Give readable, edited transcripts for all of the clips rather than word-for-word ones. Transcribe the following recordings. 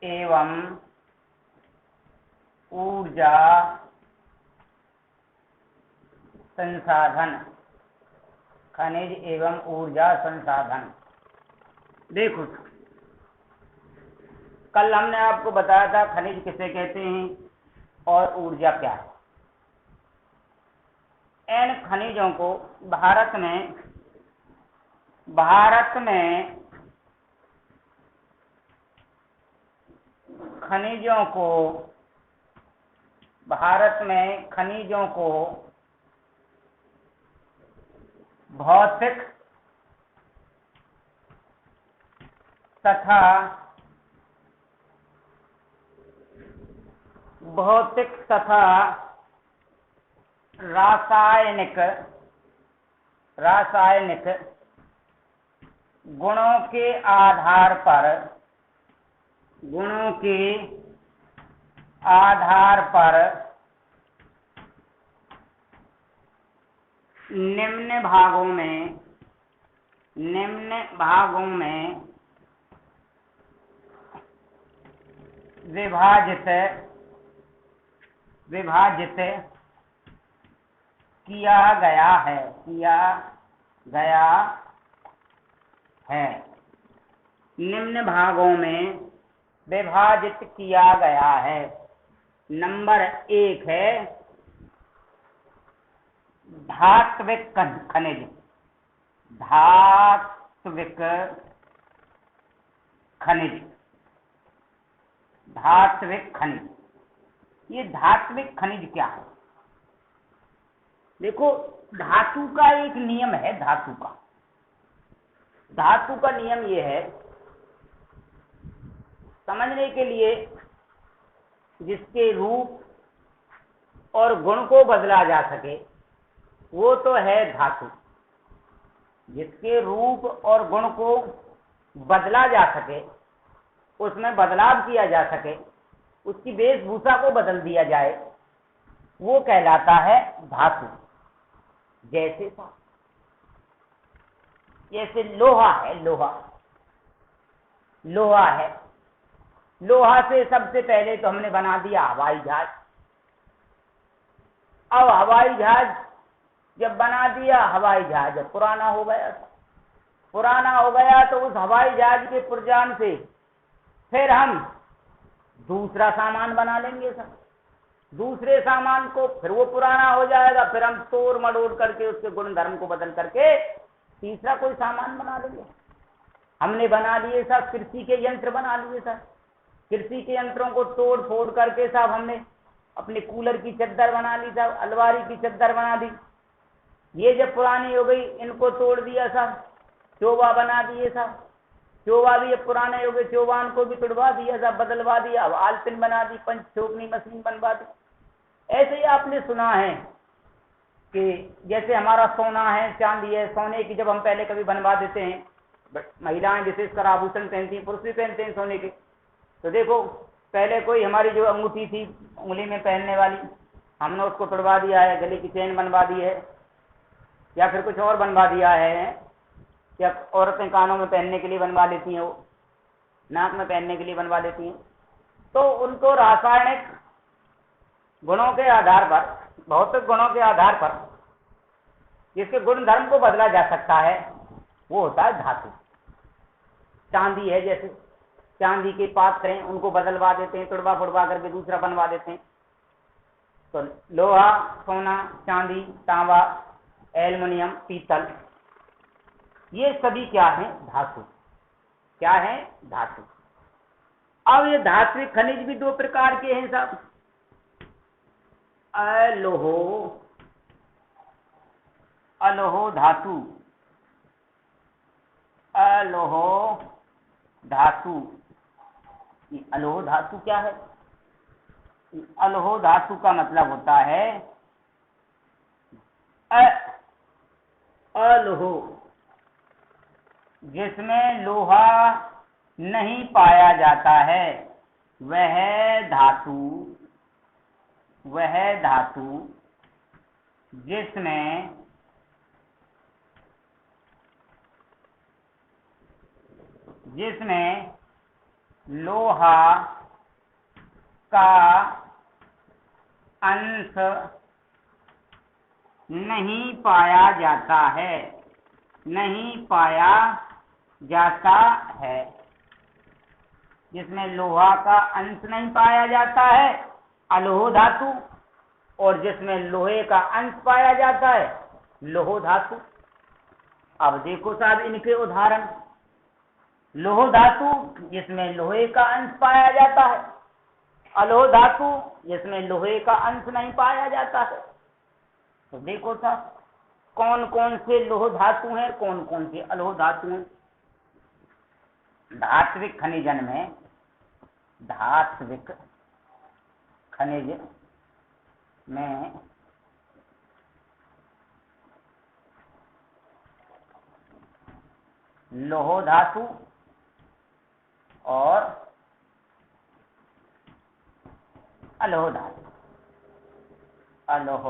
एवं ऊर्जा संसाधन। खनिज एवं ऊर्जा संसाधन। देखो, कल हमने आपको बताया था खनिज किसे कहते हैं और ऊर्जा क्या है। इन खनिजों को भारत में खनिजों को भौतिक तथा रासायनिक गुणों के आधार पर निम्न भागों में विभाजित किया गया है। निम्न भागों में विभाजित किया गया है। नंबर 1 है धात्विक खनिज। धात्विक खनिज। ये धात्विक खनिज क्या है? देखो, धातु का एक नियम है। धातु का नियम ये है, समझने के लिए, जिसके रूप और गुण को बदला जा सके वो तो है धातु। जिसके रूप और गुण को बदला जा सके, उसमें बदलाव किया जा सके, उसकी वेशभूषा को बदल दिया जाए, वो कहलाता है धातु। जैसे लोहा है। लोहा से सबसे पहले तो हमने बना दिया हवाई जहाज। अब हवाई जहाज जब बना दिया, हवाई जहाज जब पुराना हो गया तो उस हवाई जहाज के पुर्जान से फिर हम दूसरा सामान बना लेंगे सर। दूसरे सामान को फिर वो पुराना हो जाएगा, फिर हम तोड़ मड़ोड़ करके उसके गुण धर्म को बदल करके तीसरा कोई सामान बना लेंगे। हमने बना लिए सब कृषि के यंत्र बना लिए सर। कृषि के यंत्रों को तोड़ फोड़ करके सब हमने अपने कूलर की चद्दर बना ली सब, अलमारी की चद्दर बना दी। ये जब पुरानी हो गई, इनको तोड़ दिया सब, चोबा बना दिए सब। चोबा भी अब पुराने हो गए, चोबान को भी तुड़वा दिया सब, बदलवा दिया। अब आलपिन बना दी, पंच छोकनी मशीन बनवा दी। ऐसे ही आपने सुना है कि जैसे हमारा सोना है, चांदी है, सोने की जब हम पहले कभी बनवा देते हैं, महिलाएं विशेषकर आभूषण पहनती हैं, पुरुष भी पहनते हैं सोने के, तो देखो पहले कोई हमारी जो अंगूठी थी उंगली में पहनने वाली, हमने उसको तुड़वा दिया है, गले की चेन बनवा दी है, या फिर कुछ और बनवा दिया है, या औरतें कानों में पहनने के लिए बनवा लेती हैं, वो नाक में पहनने के लिए बनवा लेती हैं। तो उनको रासायनिक गुणों के आधार पर, भौतिक गुणों के आधार पर जिसके गुण धर्म को बदला जा सकता है वो होता है धातु। चांदी है, जैसे चांदी के पात्र हैं, उनको बदलवा देते हैं, तुड़वा फुड़वा करके दूसरा बनवा देते हैं। तो लोहा, सोना, चांदी, तांबा, एल्युमिनियम, पीतल, ये सभी क्या है? धातु। क्या है? धातु। अब ये धात्विक खनिज भी 2 प्रकार के हैं साहब। अलोहो धातु। अलोहो धातु क्या है? अलोहो धातु का मतलब होता है अलोहो, जिसमें लोहा नहीं पाया जाता है, वह धातु जिसमें लोहा का अंश नहीं पाया जाता है, नहीं पाया जाता है। जिसमें लोहा का अंश नहीं पाया जाता है अलोह धातु, और जिसमें लोहे का अंश पाया जाता है लोह धातु। अब देखो साहब इनके उदाहरण। लोह धातु जिसमें लोहे का अंश पाया जाता है, अलोह धातु जिसमें लोहे का अंश नहीं पाया जाता है। तो देखो साहब कौन कौन से लोह धातु हैं, कौन कौन से अलोह धातु हैं। धात्विक खनिजन में, धात्विक खनिज में लोह धातु और अलोह धातु, अलोह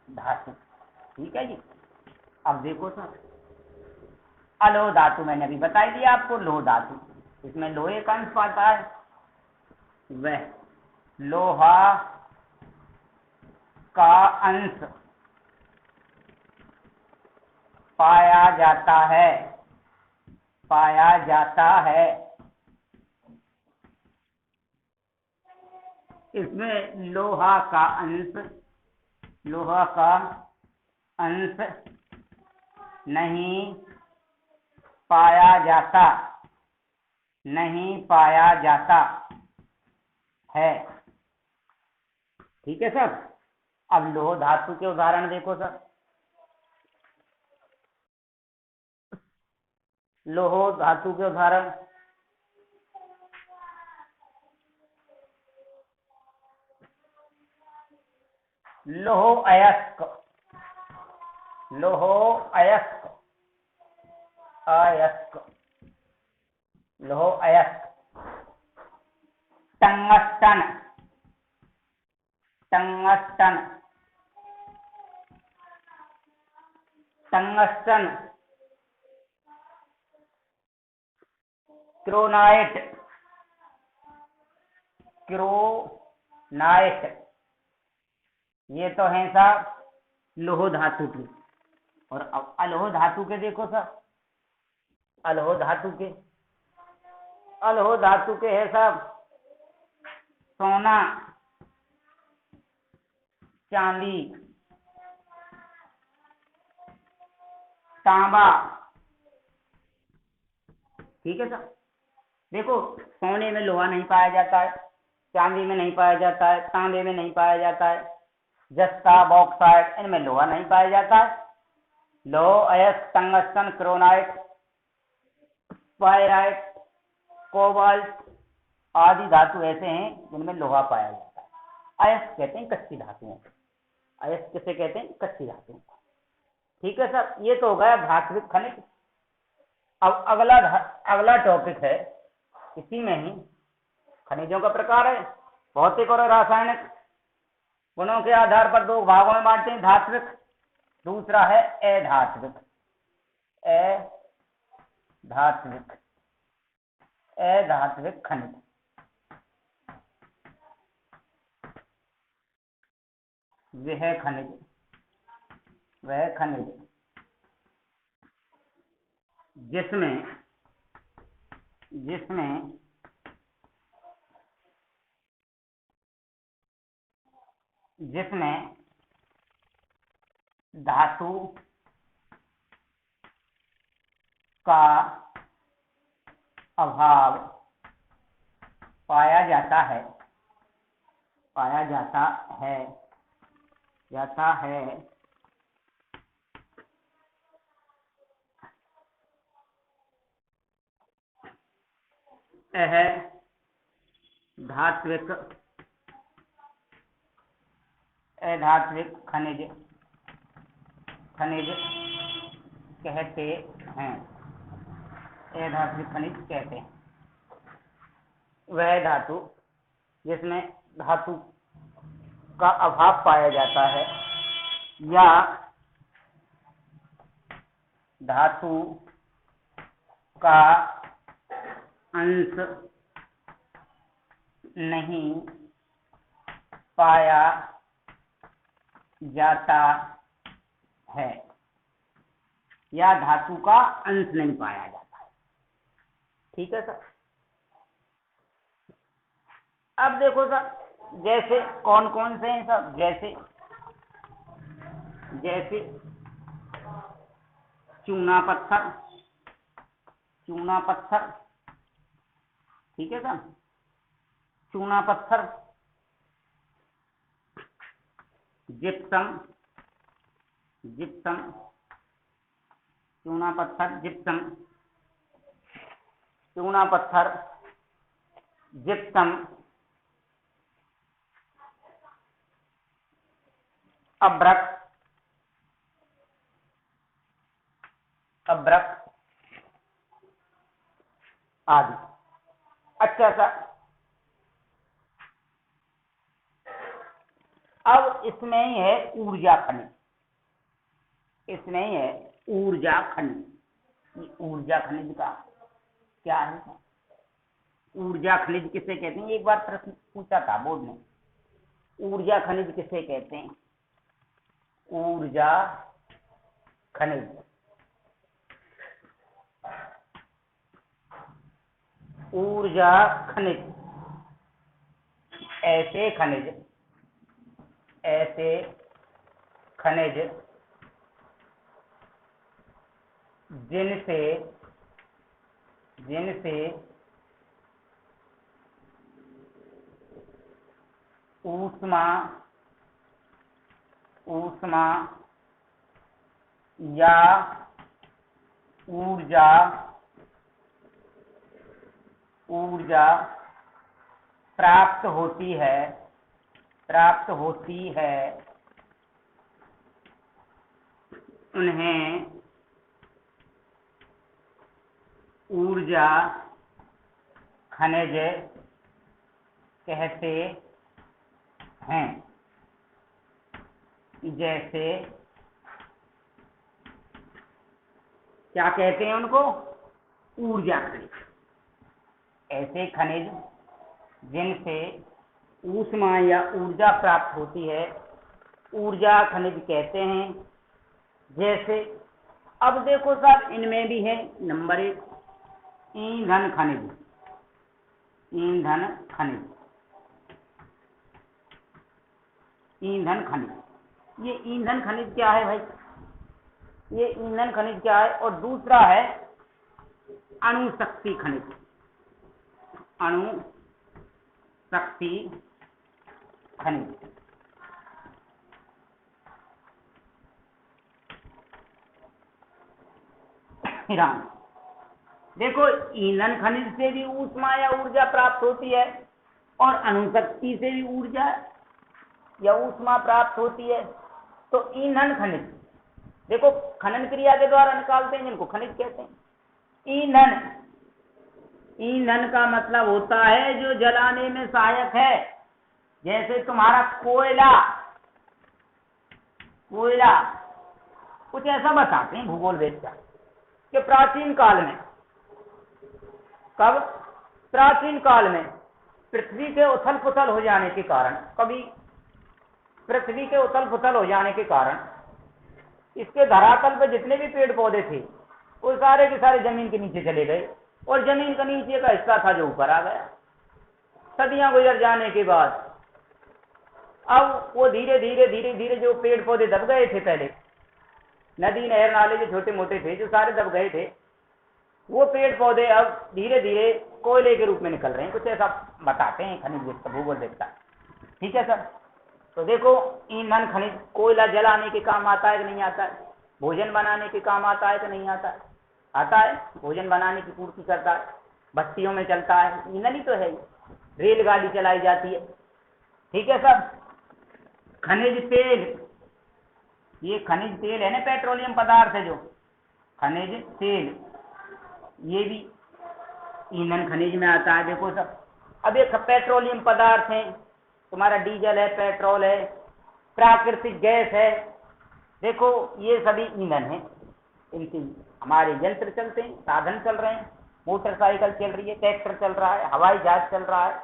धातु, ठीक है जी। अब देखो सर, अलोह धातु मैंने अभी बता दिया आपको, लोह धातु इसमें लोहे का अंश पाता है, वह लोहा का अंश पाया जाता है, पाया जाता है। इसमें लोहा का अंश, लोहा का अंश नहीं पाया जाता, नहीं पाया जाता है, ठीक है सर। अब लोह धातु के उदाहरण देखो सर। लोह धातु के उदाहरण, लोह अयस्क, लोह अयस्क, अयस्क, लोह अयस्क। Tungsten, tungsten, tungsten. Chromite, chromite, ये तो हैं साहब लोह धातु की। और अब अलोह धातु के देखो सर, अलोह धातु के, अलोह धातु के है साहब सोना, चांदी, तांबा, ठीक है सर। देखो सोने में लोहा नहीं पाया जाता है, चांदी में नहीं पाया जाता है, तांबे में नहीं पाया जाता है, जस्ता, बॉक्साइट, इनमें लोहा नहीं पाया जाता है। लोह अयस्क, टंगस्टन, क्रोनाइट, स्पाइराइट, कोबाल्ट आदि धातु ऐसे हैं जिनमें लोहा पाया जाता है। अयस्क कहते हैं कच्ची धातुओं को, अयस्क किसे कहते हैं, कच्ची धातुओं को, ठीक है सर। ये तो हो गया धात्विक खनिज। अब अगला टॉपिक है, इसी में ही खनिजों का प्रकार है, भौतिक और रासायनिक गुणों के आधार पर दो भागों में बांटते हैं, धात्विक, दूसरा है अधात्विक। अधात्विक, अधात्विक खनिज। वह खनिज, वह खनिज जिसमें, जिसमें जिसमें धातु का अभाव पाया जाता है, पाया जाता है, जाता है। धात्विक, अधात्विक खनिज, खनिज कहते हैं, अधात्विक खनिज कहते हैं। वह धातु जिसमें धातु का अभाव पाया जाता है या धातु का अंश नहीं पाया जाता है या धातु का अंश नहीं पाया जाता है। ठीक है सर। अब देखो सर, जैसे कौन कौन से हैं सब, जैसे जैसे चूना पत्थर, चूना पत्थर, ठीक है सर, चूना पत्थर, जिप्सम, जिप्सम, चूना पत्थर, जिप्सम, चूना पत्थर, जिप्सम, अभ्रक, अभ्रक आदि। अच्छा सर, अब इसमें ही है ऊर्जा खनिज, इसमें ही है ऊर्जा खनिज। ऊर्जा खनिज का क्या है? ऊर्जा खनिज किसे कहते हैं? एक बार प्रश्न पूछा था बोर्ड ने, ऊर्जा खनिज किसे कहते हैं? ऊर्जा खनिज, ऊर्जा खनिज ऐसे खनिज, ऐसे खनिज जिनसे जिनसे ऊष्मा ऊष्मा या ऊर्जा ऊर्जा प्राप्त होती है, प्राप्त होती है, उन्हें ऊर्जा खनिज कहते हैं। जैसे क्या कहते हैं उनको? ऊर्जा खनिज। ऐसे खनिज जिनसे ऊष्मा या ऊर्जा प्राप्त होती है, ऊर्जा खनिज कहते हैं। जैसे अब देखो सर, इनमें भी है नंबर 1 ईंधन खनिज, ईंधन खनिज, ईंधन खनिज। ये ईंधन खनिज क्या है भाई? ये ईंधन खनिज क्या है? और दूसरा है अणुशक्ति खनिज, अणुशक्ति खनिज। देखो, ईंधन खनिज से भी ऊष्मा या ऊर्जा प्राप्त होती है और अणुशक्ति से भी ऊर्जा या ऊष्मा प्राप्त होती है। तो ईंधन खनिज, देखो खनन क्रिया के द्वारा निकालते हैं जिनको खनिज कहते हैं। ईंधन, ईंधन का मतलब होता है जो जलाने में सहायक है। जैसे तुम्हारा कोयला, कोयला कुछ ऐसा बताते हैं भूगोल वेत्ता कि प्राचीन काल में, कब? प्राचीन काल में पृथ्वी के उथल पुथल हो जाने के कारण, कभी पृथ्वी के उथल पुथल हो जाने के कारण इसके धरातल पर जितने भी पेड़ पौधे थे वो सारे के सारे जमीन के नीचे चले गए और जमीन का नीचे का हिस्सा था जो ऊपर आ गया। सदियां गुजर जाने के बाद अब वो धीरे धीरे धीरे धीरे जो पेड़ पौधे दब गए थे, पहले नदी नहर नाले जो छोटे मोटे थे जो सारे दब गए थे, वो पेड़ पौधे अब धीरे धीरे कोयले के रूप में निकल रहे हैं। कुछ ऐसा बताते हैं खनिज वेत्ता, भूगोल वेत्ता। ठीक है सर। तो देखो, ईंधन खनिज, कोयला जलाने के काम आता है कि नहीं आता है? भोजन बनाने के काम आता है कि नहीं आता है? आता है। भोजन बनाने की पूर्ति करता है, बस्तियों में चलता है, ईंधन ही तो है। रेलगाड़ी चलाई जाती है। ठीक है सर। खनिज तेल, ये खनिज तेल है ना, पेट्रोलियम पदार्थ है जो खनिज तेल, ये भी ईंधन खनिज में आता है। देखो सब, अब एक पेट्रोलियम पदार्थ है, तुम्हारा डीजल है, पेट्रोल है, प्राकृतिक गैस है। देखो ये सभी ईंधन है, इनकी हमारे यंत्र चलते हैं, साधन चल रहे हैं। मोटरसाइकिल चल रही है, ट्रैक्टर चल रहा है, हवाई जहाज चल रहा है,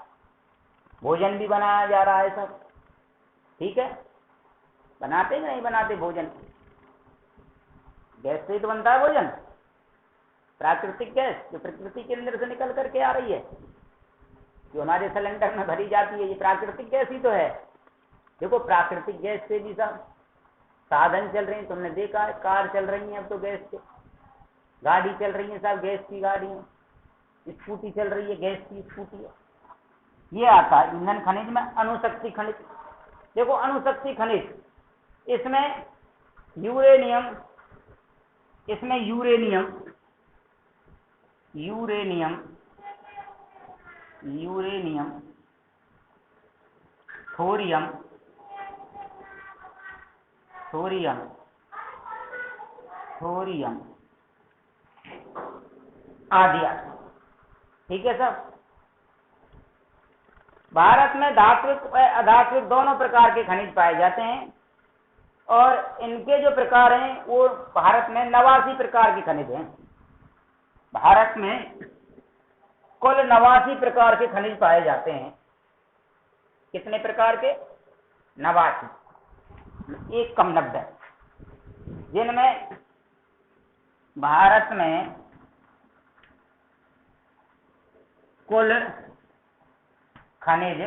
भोजन भी बनाया जा रहा है सब। ठीक है, बनाते कि नहीं बनाते भोजन? गैस से ही तो बनता है भोजन, प्राकृतिक गैस जो प्रकृति के अंदर से निकल करके आ रही है, जो हमारे सिलेंडर में भरी जाती है, ये प्राकृतिक गैस ही तो है। देखो प्राकृतिक गैस से भी सब साधन चल रहे हैं, तुमने देखा है, कार चल रही है अब तो गैस से, गाड़ी चल रही है सब गैस की गाड़ी है, स्कूटी चल रही है गैस की स्कूटी है। ये आता है ईंधन खनिज में अणुशक्ति खनिज। देखो अणुशक्ति खनिज, इसमें यूरेनियम, इसमें uranium uranium uranium thorium thorium thorium आदि। ठीक है सब। भारत में धात्विक व अधात्विक दोनों प्रकार के खनिज पाए जाते हैं, और इनके जो प्रकार हैं वो भारत में 89 प्रकार के खनिज हैं। भारत में कुल 89 प्रकार के खनिज पाए जाते हैं। कितने प्रकार के? 89, एक कम 90, जिनमें भारत में कुल खनिज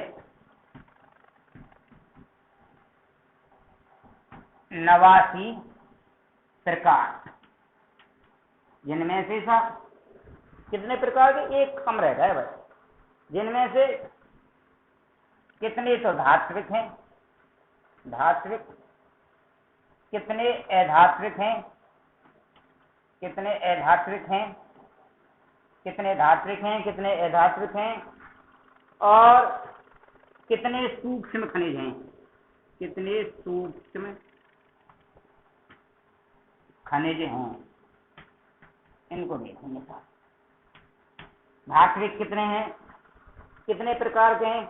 89 प्रकार, जिनमें से सब कितने प्रकार के? एक कम रह गए बस। जिनमें से कितने तो धात्विक हैं, धात्विक, कितने अधात्विक हैं, कितने अधात्विक हैं, कितने धात्विक हैं, कितने अधात्विक हैं, और कितने सूक्ष्म खनिज हैं, कितने सूक्ष्म खनिज हैं, इनको देखेंगे साथ। धात्विक कितने हैं, कितने प्रकार के हैं?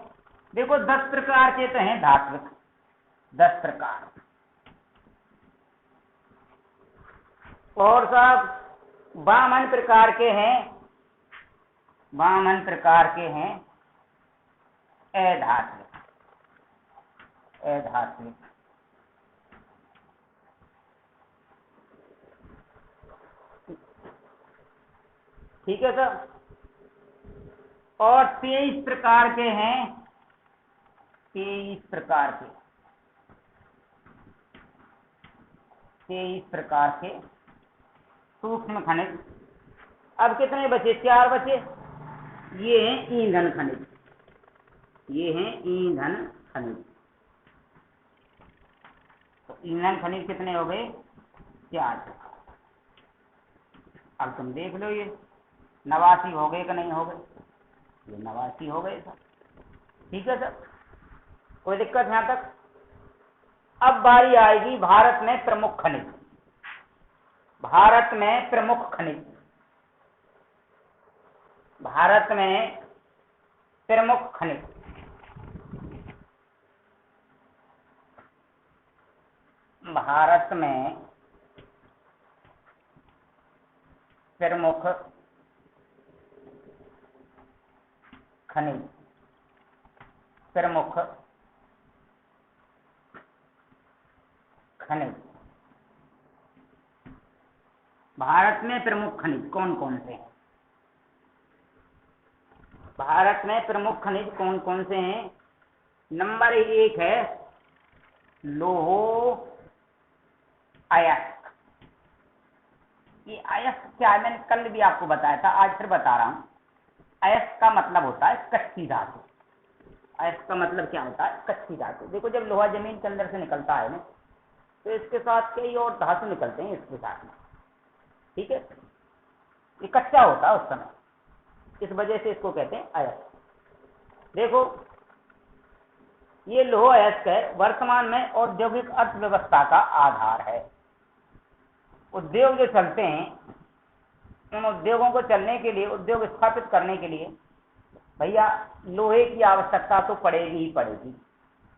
देखो 10 प्रकार के तो हैं धात्विक, 10 प्रकार। और सब 52 प्रकार के हैं, 52 प्रकार के हैं अधात्विक, अधात्विक। ठीक है सर। और 23 प्रकार के हैं, 23 प्रकार के, 23 प्रकार के सूक्ष्म खनिज। अब कितने बचे? 4 बचे। ये हैं ईंधन खनिज, ये हैं ईंधन खनिज। तो ईंधन खनिज कितने हो गए? 4। अब तुम देख लो ये 89 हो गए कि नहीं हो गए? ये 89 हो गए सर। ठीक है सर, कोई दिक्कत यहां तक? अब बारी आएगी भारत में प्रमुख खनिज। भारत में प्रमुख खनिज, भारत में प्रमुख खनिज। भारत में प्रमुख खनिज, प्रमुख खनिज। भारत में प्रमुख खनिज कौन कौन से हैं? भारत में प्रमुख खनिज कौन कौन से हैं? नंबर 1 है लोहो अयस्क। ये अयस्क क्या है मैंने कल भी आपको बताया था, आज फिर बता रहा हूं। अयस्क का मतलब होता है कच्ची धातु। अयस्क का मतलब क्या होता है? कच्ची धातु। देखो जब लोहा जमीन के अंदर से निकलता है ना, तो इसके साथ कई और धातु निकलते हैं इसके साथ में। ठीक है, ये कच्चा होता है उस समय, इस वजह से इसको कहते हैं अयस्क। देखो ये लोह अयस्क है, वर्तमान में औद्योगिक अर्थव्यवस्था का आधार है। उद्योग जो चलते हैं, उन उद्योगों को चलने के लिए, उद्योग स्थापित करने के लिए भैया लोहे की आवश्यकता तो पड़ेगी ही पड़ेगी।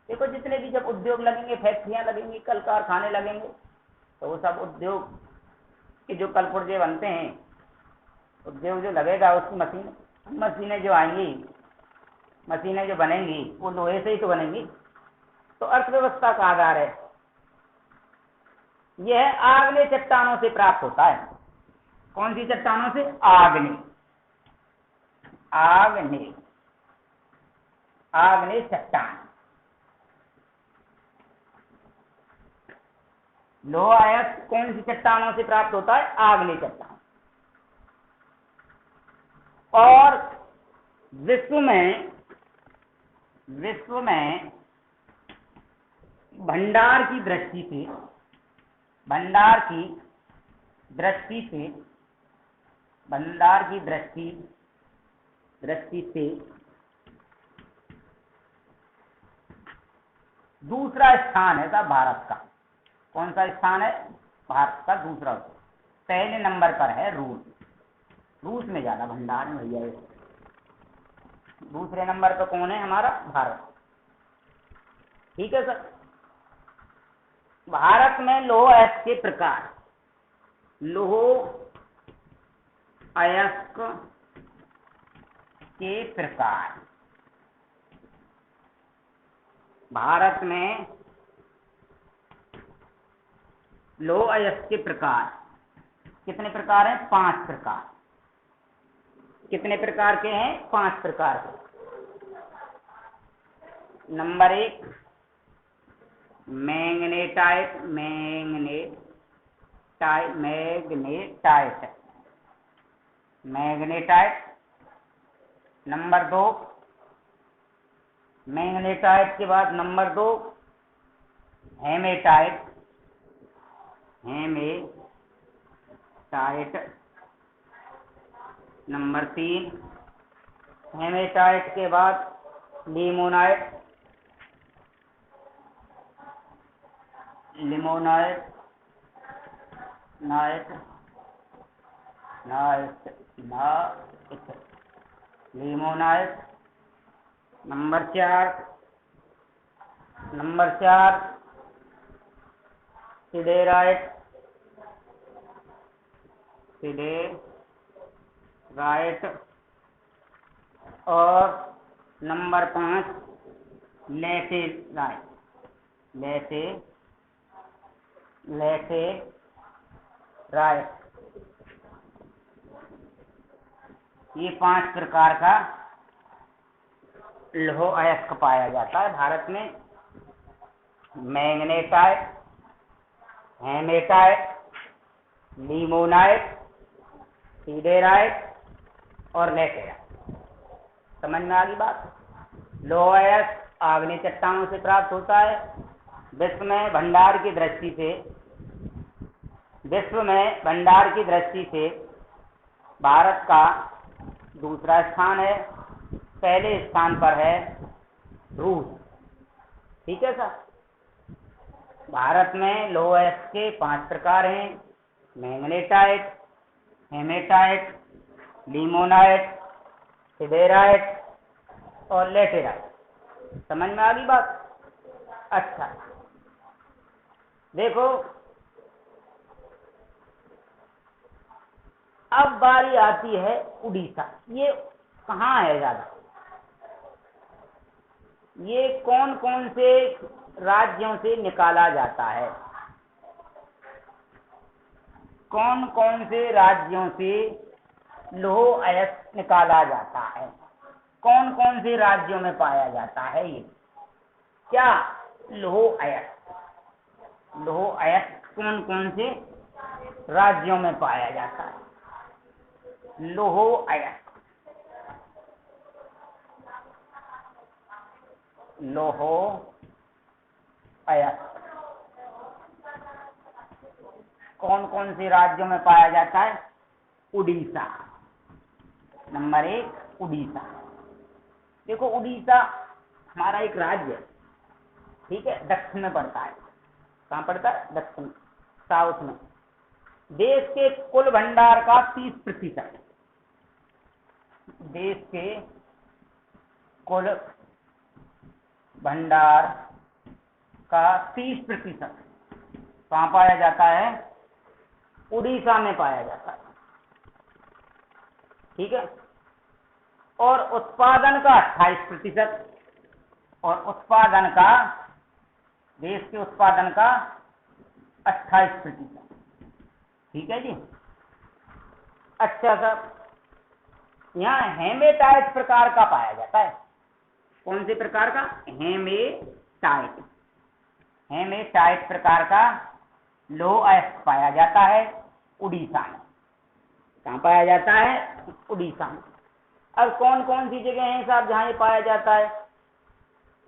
देखो जितने भी जब उद्योग लगेंगे, फैक्ट्रियां लगेंगी, कल कारखाने लगेंगे, तो वो सब उद्योग के जो कलपुर्जे बनते हैं, उद्योग जो लगेगा उसकी मशीनें जो आएंगी, मशीनें जो बनेंगी वो लोहे से ही तो बनेंगी। तो अर्थव्यवस्था का आधार है। यह आग्नेय चट्टानों से प्राप्त होता है। कौन सी चट्टानों से? आग्नेय, आग्नेय, आग्नेय चट्टान। लोहा अयस्क कौन सी चट्टानों से प्राप्त होता है? आग्नेय चट्टान। और विश्व में भंडार की दृष्टि से, भंडार की दृष्टि से, भंडार की दृष्टि से दूसरा स्थान है साहब भारत का। कौन सा स्थान है? भारत का दूसरा। पहले नंबर पर है रूस। रूस में ज्यादा भंडार है भैया। दूसरे नंबर पर कौन है? हमारा भारत। ठीक है सर। भारत में लौह अयस्क के प्रकार, लौह अयस्क के प्रकार, भारत में लौह अयस्क के प्रकार कितने प्रकार हैं? 5 प्रकार। कितने प्रकार के हैं? 5 प्रकार के। Number 1 magnetite, magnetite. Number 2 magnetite के बाद नंबर 2 हेमेटाइट, नंबर 3 हेमेटाइट के बाद limonite, limonite, limonite. Number 4 siderite, और नंबर 5 लेटेराइट, ये 5 प्रकार का लौह अयस्क पाया जाता है भारत में। मैग्नेटाइट, हेमेटाइट, लिमोनाइट, सिडेराइट और लेटेराइट। समझ में आ गई बात? लौह अयस्क आग्नेय चट्टानों से प्राप्त होता है। विश्व में भंडार की दृष्टि से भारत का दूसरा स्थान है। पहले स्थान पर है रूस। ठीक है सर। भारत में लौह अयस्क के 5 प्रकार हैं: मैग्नेटाइट, हेमेटाइट, लिमोनाइट, सिडेराइट और लेटेराइट। समझ में आ गई बात? अच्छा, देखो अब बारी आती है उड़ीसा। ये कहाँ है ज्यादा? ये कौन कौन से राज्यों से निकाला जाता है? कौन कौन से राज्यों से लौह अयस्क निकाला जाता है? कौन कौन से राज्यों में पाया जाता है? ये क्या लौह अयस्क कौन कौन से राज्यों में पाया जाता है? लौह अयस्क कौन कौन से राज्यों में पाया जाता है? उड़ीसा। नंबर 1 उड़ीसा। देखो उड़ीसा हमारा एक राज्य है। ठीक है, दक्षिण में पड़ता है। कहाँ पड़ता है? दक्षिण, साउथ में। देश के कुल भंडार का 30%, देश के कुल भंडार का 30% कहाँ पाया जाता है? उड़ीसा में पाया जाता है। ठीक है। और उत्पादन का 28%, और उत्पादन का, देश के उत्पादन का 28%। ठीक है जी। अच्छा सर, यहाँ हेमेटाइट प्रकार का पाया जाता है। कौन से प्रकार का? हेमेटाइट। हेमेटाइट प्रकार का लौह अयस्क पाया जाता है उड़ीसा में। कहाँ पाया जाता है? उड़ीसा में। अब कौन कौन सी जगह हैं साहब जहाँ ये पाया जाता है?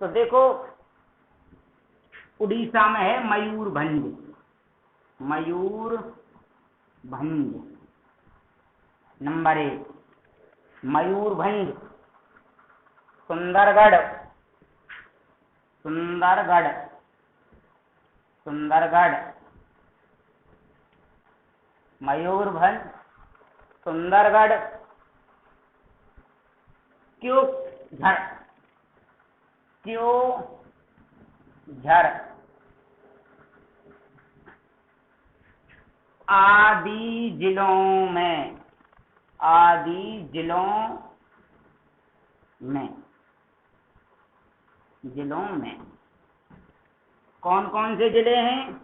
तो देखो, उड़ीसा में है मयूरभंज। मयूरभंज नंबर 1, मयूरभंज। सुंदरगढ़, सुंदरगढ़, सुंदरगढ़, मयूरभंज, सुंदरगढ़, क्योंझर, क्योंझर आदि जिलों में, आदि जिलों में कौन कौन से जिले हैं?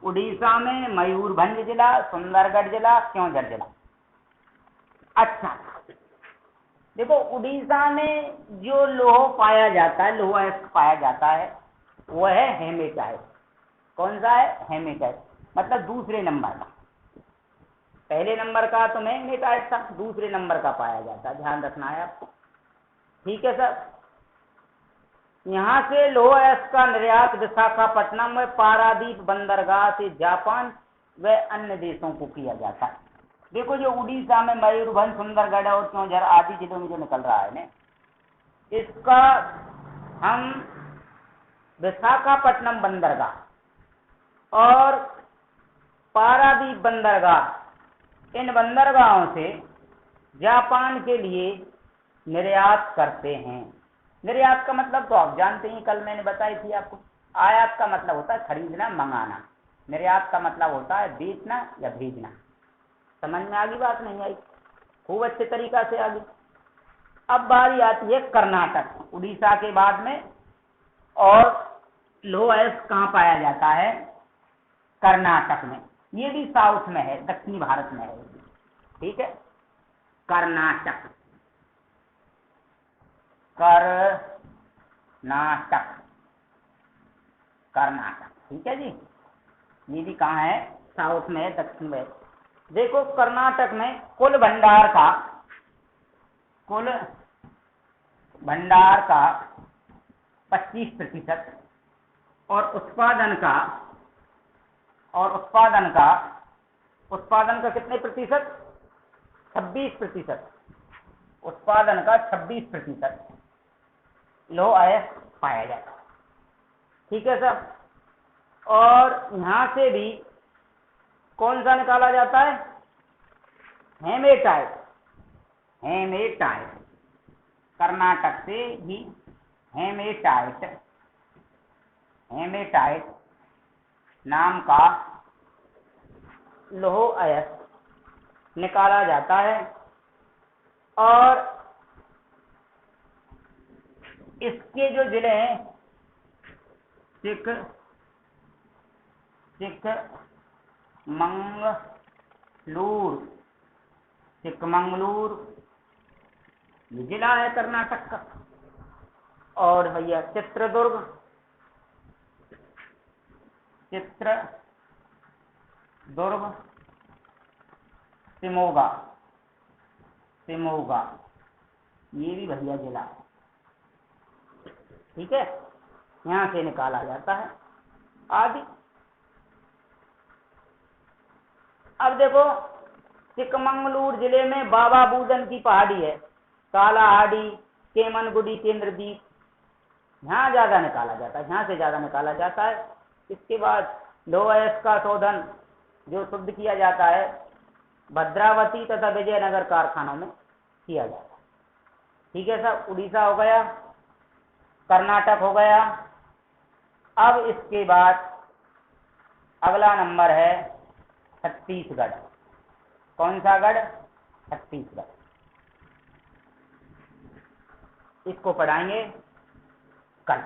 उड़ीसा में मयूरभंज जिला, सुंदरगढ़ जिला, क्योंझर जिला। अच्छा, देखो उड़ीसा में जो लौह पाया जाता है, लौह अयस्क पाया जाता है, वह है हेमेटाइट। कौन सा है? हेमेटाइट, मतलब दूसरे नंबर का। पहले नंबर का तो मैग्नेटाइट था, दूसरे नंबर का पाया जाता है, ध्यान रखना है आपको। ठीक है सर। यहाँ से लौह अयस्क का निर्यात विशाखापट्टनम व पारादीप बंदरगाह से जापान व अन्य देशों को किया जाता है। देखो, जो उड़ीसा में मयूरभंज, सुंदरगढ़ और क्योंझर आदि जिलों में जो निकल रहा है ना, इसका हम विशाखापट्टनम बंदरगाह और पारादीप बंदरगाह, इन बंदरगाहों से जापान के लिए निर्यात करते हैं। निर्यात का मतलब तो आप जानते हैं, कल मैंने बताई थी आपको। आयात का मतलब होता है खरीदना, मंगाना। निर्यात का मतलब होता है बेचना या भेजना। समझ में आ गई बात? नहीं आई? खूब अच्छे तरीका से आ गई। अब बारी आती है कर्नाटक, उड़ीसा के बाद में। और लौह अयस्क कहाँ पाया जाता है? कर्नाटक में। ये भी साउथ में है, दक्षिणी भारत में है। ठीक है, कर्नाटक, कर्नाटक, कर्नाटक। ठीक है जी। ये भी कहाँ है? साउथ में है, दक्षिण में। देखो, कर्नाटक में कुल भंडार का 25% और उत्पादन का कितने प्रतिशत? 26%। उत्पादन का 26% लौह अयस्क पाया जाता है। ठीक है सर। और यहां से भी कौन सा निकाला जाता है? हेमेटाइट। हेमेटाइट, कर्नाटक से ही हेमेटाइट, हेमेटाइट नाम का लौह अयस्क निकाला जाता है। और इसके जो जिले हैं, चिकमंगलूर ये जिला है कर्नाटक का। और भैया चित्रदुर्ग, शिमोगा, ये भी भैया जिला है। ठीक है, यहां से निकाला जाता है आदि। अब देखो, चिकमंगलूर जिले में बाबा बूदन की पहाड़ी है, कालाहाड़ी, केमनगुडी, केंद्रदीप, यहाँ ज्यादा निकाला जाता है, यहाँ से ज्यादा निकाला जाता है। इसके बाद लौह अयस्क का शोधन जो शुद्ध किया जाता है भद्रावती तथा विजयनगर कारखानों में किया जाता है। ठीक है सर। उड़ीसा हो गया, कर्नाटक हो गया। अब इसके बाद अगला नंबर है छत्तीसगढ़। कौन सा गढ़? छत्तीसगढ़। इसको पढ़ाएंगे कल।